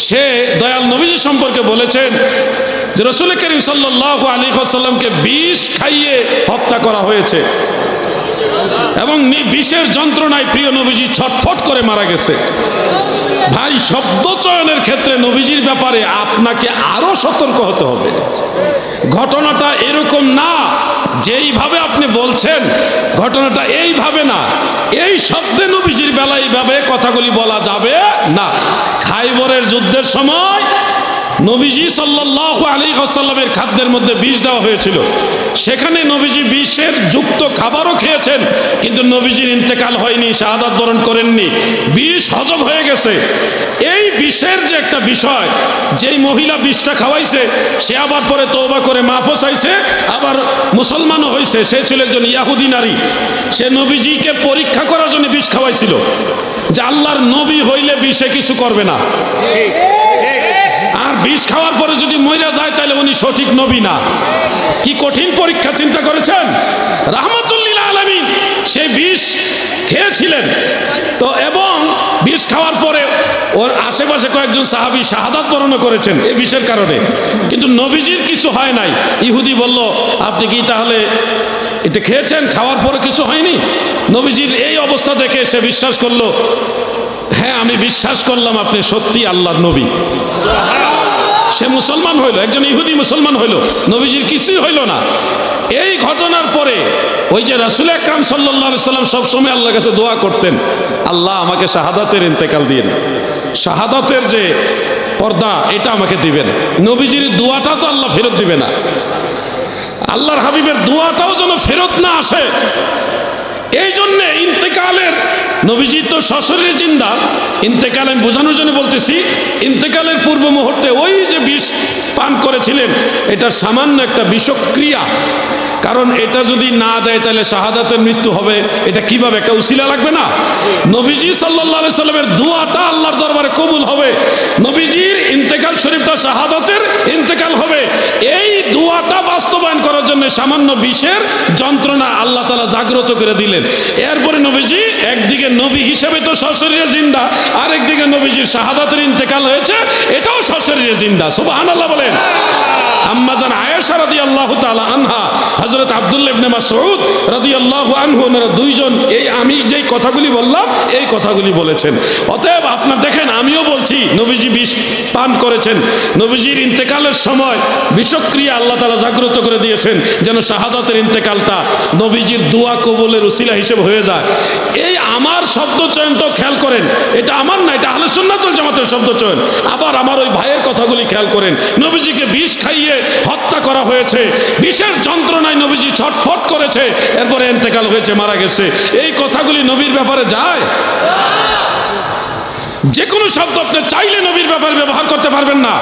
সে দয়াল নবীজি সম্পর্কে বলেছেন যে রাসূল করিম সাল্লাল্লাহু আলাইহি ওয়াসাল্লামকে বিষ খাইয়ে হত্যা করা হয়েছে এবং বিষের যন্ত্রণায় প্রিয় নবীজি ছটফট করে মারা গেছে। ভাই, শব্দ চয়নের ক্ষেত্রে নবীজির ব্যাপারে আপনাকে আরো সতর্ক হতে হবে। ঘটনাটা এরকম না যেইভাবে আপনি বলছেন, ঘটনাটা এইভাবে না। এই শব্দে নবীজির বেলায় এইভাবে কথাগুলি বলা যাবে না। খাইবরের যুদ্ধের সময় নবীজি সাল্লাল্লাহু আলাইহি ওয়াসাল্লামের খাদ্যের মধ্যে বিষ দেওয়া হয়েছিল। সেখানে নবীজি বিষের যুক্ত খাবারও খেয়েছেন, কিন্তু নবীজির ইন্তেকাল হয়নি, শাহাদাত বরণ করেননি, বিষ হজম হয়ে গেছে। এই বিষের যে একটা বিষয়, যেই মহিলা বিষটা খাওয়াইছে সে আবার পরে তওবা করে মাফও চাইছে, আবার মুসলমানও হয়েছে। সে ছিল একজন ইয়াহুদি নারী। সে নবীজিকে পরীক্ষা করার জন্য বিষ খাওয়াইছিল যে আল্লাহর নবী হইলে বিষে কিছু করবে না, আর বিষ খাওয়ার পরে যদি মইরা যায় তাহলে উনি সঠিক নবী না। কি কঠিন পরীক্ষা চিন্তা করেছেন। রাহমাতুল লিল আলামিন সেই বিষ খেয়েছিলেন তো, এবং বিষ খাওয়ার পরে ওর আশেপাশে কয়েকজন সাহাবী শাহাদাত বরণ করেছেন এই বিষের কারণে, কিন্তু নবীজির কিছু হয় নাই। ইহুদি বলল, আপনি কি তাহলে এটা খেয়েছেন, খাওয়ার পরে কিছু হয়নি? নবীজির এই অবস্থা দেখে সে বিশ্বাস করলো, হ্যাঁ আমি বিশ্বাস করলাম আপনি সত্যি আল্লাহর নবী। সে মুসলমান হইল, একজন ইহুদি মুসলমান হইল, নবীজির কিছুই হইল না। এই ঘটনার পরে ওই যে রাসূল আকরাম সাল্লাল্লাহু আলাইহি সাল্লাম সবসময় আল্লাহর কাছে দোয়া করতেন, আল্লাহ আমাকে শাহাদাতের ইন্তেকাল দিয়েন, শাহাদাতের যে পর্দা এটা আমাকে দিবেন। নবীজির দোয়াটা তো আল্লাহ ফেরত দিবে না, আল্লাহর হাবিবের দোয়াটাও যেন ফেরত না আসে। এই জন্যে ইন্তেকালের, নবীজি তো সশরীরে জিন্দা, ইন্তেকাল আমি বোঝানোর জন্য বলতেছি, ইন্তেকালের পূর্ব মুহূর্তে ওই যে বিষ পান করেছিলেন এটা সামান্য একটা বিষক্রিয়া। কারণ এটা যদি না দেয় তাহলে শাহাদাতের মৃত্যু হবে, এটা কিভাবে, একটা উসিলা লাগবে না? নবীজি সাল্লাল্লাহু আলাইহি সাল্লামের দোয়াটা আল্লাহর দরবারে কবুল হবে, নবীজির ইন্তেকাল শরীফটা শাহাদাতের ইন্তেকাল হবে। এই দোয়াটা বাস্তবায়ন করার জন্য সামান্য বিষের যন্ত্রণা আল্লাহ তাআলা জাগ্রত করে দিলেন। এরপরে নবীজি একদিকে নবী হিসেবে তো সশরীরে জিন্দা, আরেকদিকে নবীজির শাহাদাতের ইন্তেকাল হয়েছে, এটাও সশরীরে জিন্দা। সুবহানাল্লাহ বলেন। আম্মা জান আয়েশা রাদিয়াল্লাহু তাআলা আনহা, হযরত আব্দুল্লাহ ইবনে মাসউদ রাদিয়াল্লাহু আনহু, ওনারা দুইজন এই আমি যেই কথাগুলি বললাম এই কথাগুলি বলেছেন। অতএব আপনার দেখেন, আমিও বলছি নবীজি বিষ পান করেছেন, নবীজির ইন্তেকালের সময় বিষক্রিয়া আল্লাহ তাআলা জাগ্রত করে দিয়েছেন যেন শাহাদাতের ইন্তেকালটা নবীজির দোয়া কবুলের উসিলা হিসেবে হয়ে যায়। এই আমার শব্দ চয়নটাও খেয়াল করেন, এটা আমার না, এটা আহলে সুন্নাত ওয়াল জামাতের শব্দ চয়ন। আবার আমার ওই ভাইয়ের কথাগুলি খেয়াল করেন, নবীজিকে বিষ খাইয়ে হত্যা করা হয়েছে, বিষের যন্ত্রণায় নবীজি ছটফট করেছে, এরপরে ইন্তেকাল হয়েছে, মারা গেছে। এই কথাগুলি নবীর ব্যাপারে যায়? যে কোনো শব্দ আপনি চাইলে নবীর ব্যাপারে ব্যবহার করতে পারবেন না।